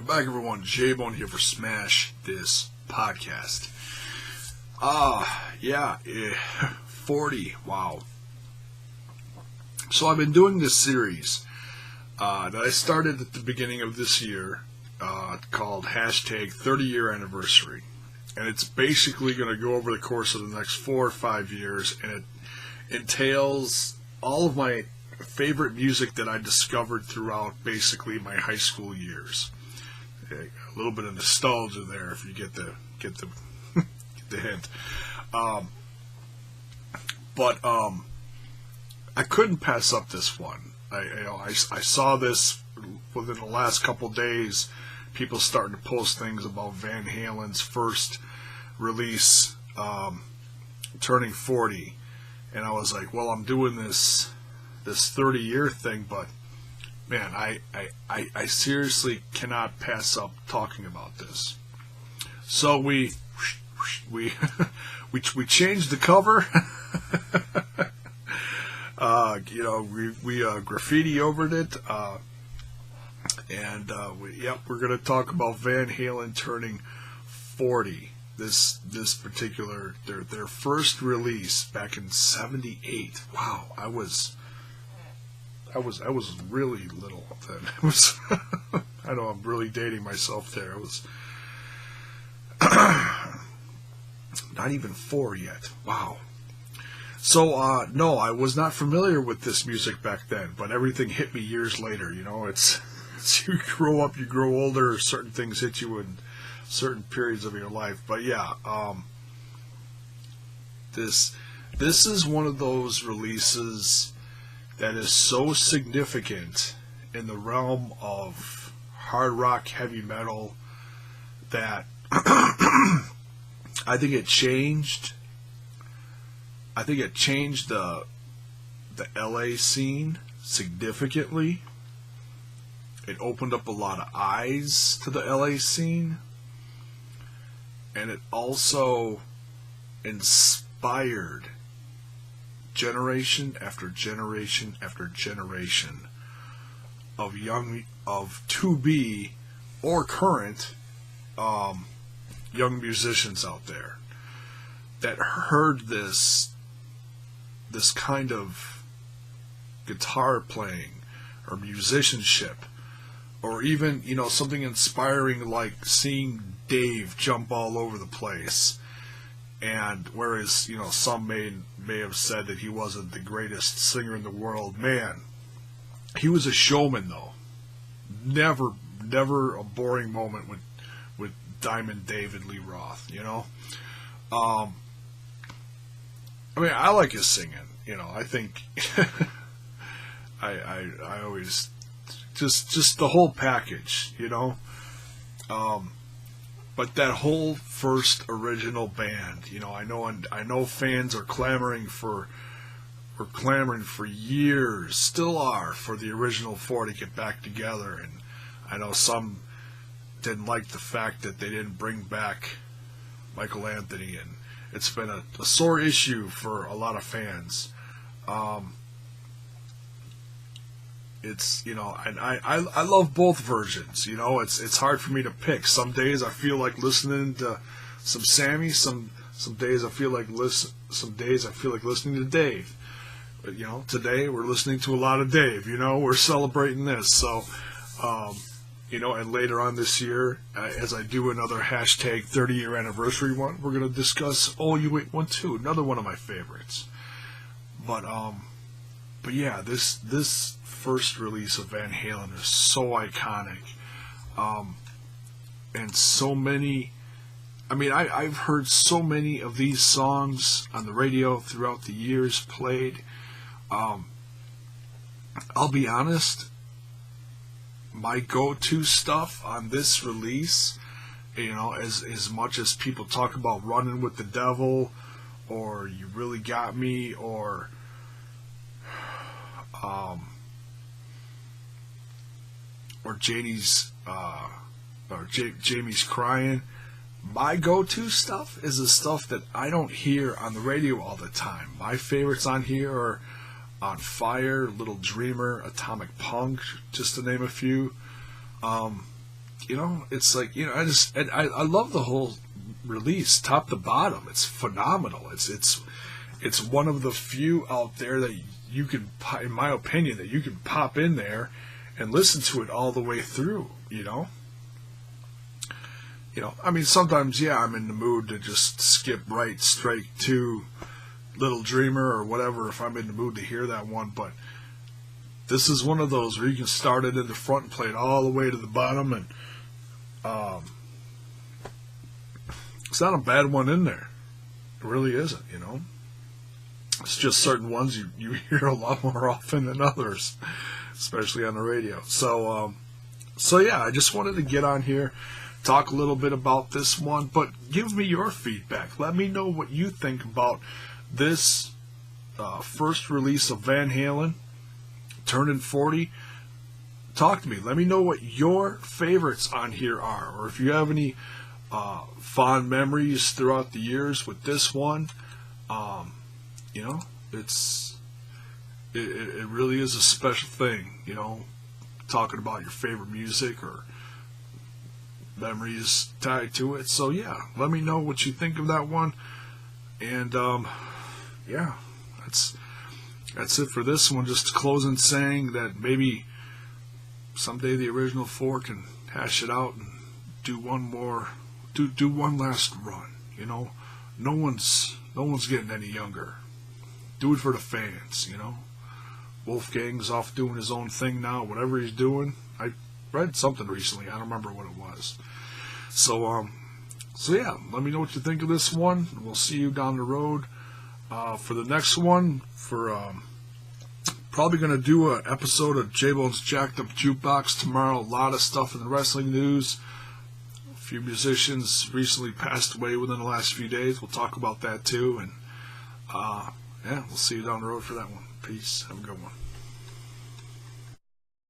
back, everyone. J-Bone here for Smash This Podcast. 40. Wow. So I've been doing this series that I started at the beginning of this year called hashtag 30-year anniversary. And it's basically going to go over the course of the next 4 or 5 years, and it entails all of my favorite music that I discovered throughout basically my high school years. A little bit of nostalgia there, if you get the the hint. But I couldn't pass up this one. I saw this within the last couple days. People starting to post things about Van Halen's first release, turning 40, and I was like, well, I'm doing this 30-year thing, but man, I seriously cannot pass up talking about this. So we changed the cover. We graffiti overed it, and we're gonna talk about Van Halen turning 40. This particular their first release back in '78. Wow, I was really little then. It was I know I'm really dating myself there. It was not even 4 yet. Wow. So no, I was not familiar with this music back then, but everything hit me years later. You know, it's you grow up, you grow older, certain things hit you in certain periods of your life. But yeah, this is one of those releases that is so significant in the realm of hard rock, heavy metal, that I think it changed the LA scene significantly. It opened up a lot of eyes to the LA scene, and it also inspired generation after generation after generation of to-be or current young musicians out there that heard this kind of guitar playing or musicianship, or even, something inspiring like seeing Dave jump all over the place. And whereas, some may have said that he wasn't the greatest singer in the world, man, he was a showman though. Never a boring moment with Diamond Dave and Lee Roth, I mean, I like his singing, I think I always just the whole package, but that whole first original band, I know fans are clamoring for years, still are, for the original four to get back together. And I know some didn't like the fact that they didn't bring back Michael Anthony, and it's been a sore issue for a lot of fans. It's, and I love both versions. It's hard for me to pick. Some days I feel like listening to some Sammy. Some days I feel like listening to Dave. But, today we're listening to a lot of Dave. We're celebrating this. So, and later on this year, as I do another hashtag 30-year anniversary one, we're going to discuss OU812, another one of my favorites. But yeah, this first release of Van Halen is so iconic, and so many. I mean, I've heard so many of these songs on the radio throughout the years played. I'll be honest, my go-to stuff on this release, as much as people talk about Running with the Devil, or You Really Got Me, or Jamie's Crying. My go-to stuff is the stuff that I don't hear on the radio all the time. My favorites on here are On Fire, Little Dreamer, Atomic Punk, just to name a few. it's like, I love the whole release, top to bottom. It's phenomenal. It's one of the few out there that you can, in my opinion, that you can pop in there and listen to it all the way through. I mean, sometimes, yeah, I'm in the mood to just skip right straight to Little Dreamer or whatever if I'm in the mood to hear that one, but this is one of those where you can start it in the front and play it all the way to the bottom, and it's not a bad one in there. It really isn't, It's just certain ones you hear a lot more often than others, especially on the radio. So yeah, I just wanted to get on here, talk a little bit about this one, but give me your feedback. Let me know what you think about this first release of Van Halen, turning 40. Talk to me. Let me know what your favorites on here are, or if you have any fond memories throughout the years with this one. It really is a special thing, talking about your favorite music or memories tied to it. So yeah, let me know what you think of that one. And yeah, that's it for this one. Just closing saying that maybe someday the original four can hash it out and do one last run. No one's getting any younger. Do it for the fans. Wolfgang's off doing his own thing now, whatever he's doing. I read something recently, I don't remember what it was. So yeah, let me know what you think of this one. We'll see you down the road for the next one. Probably going to do an episode of J-Bone's Jacked Up Jukebox tomorrow. A lot of stuff in the wrestling news. A few musicians recently passed away within the last few days. We'll talk about that too. And yeah, we'll see you down the road for that one. Peace. Have a good one.